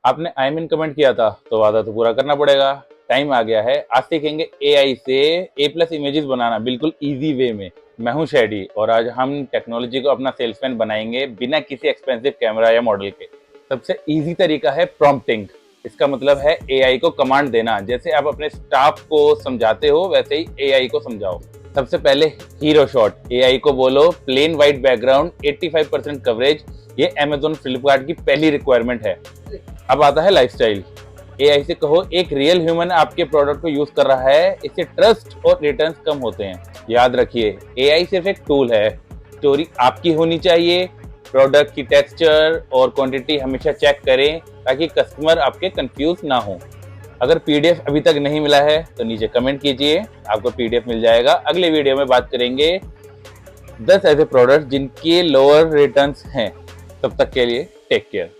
आपने I mean comment किया था तो वादा तो पूरा करना पड़ेगा। टाइम आ गया है, आज सीखेंगे एआई से ए प्लस इमेजेस बनाना बिल्कुल इजी वे में। मैं हूं शेडी और आज हम टेक्नोलॉजी को अपना सेल्समैन बनाएंगे बिना किसी एक्सपेंसिव कैमरा या मॉडल के। सबसे इजी तरीका है प्रॉम्प्टिंग। इसका मतलब है एआई को कमांड देना। जैसे आप अपने स्टाफ को समझाते हो वैसे ही एआई को समझाओ। सबसे पहले हीरो शॉट। एआई को बोलो प्लेन व्हाइट बैकग्राउंड 85% कवरेज। ये अमेजोन फ्लिपकार्ट की पहली रिक्वायरमेंट है। अब आता है लाइफस्टाइल। एआई से कहो एक रियल ह्यूमन आपके प्रोडक्ट को यूज कर रहा है, इससे ट्रस्ट और रिटर्न्स कम होते हैं। याद रखिए एआई सिर्फ एक टूल है, स्टोरी आपकी होनी चाहिए। प्रोडक्ट की टेक्सचर और क्वांटिटी हमेशा चेक करें ताकि कस्टमर आपके कंफ्यूज ना हो। अगर पीडीएफ अभी तक नहीं मिला है तो नीचे कमेंट कीजिए, आपको पीडीएफ मिल जाएगा। अगले वीडियो में बात करेंगे 10 ऐसे प्रोडक्ट जिनके लोअर रिटर्न्स हैं। तब तक के लिए टेक केयर।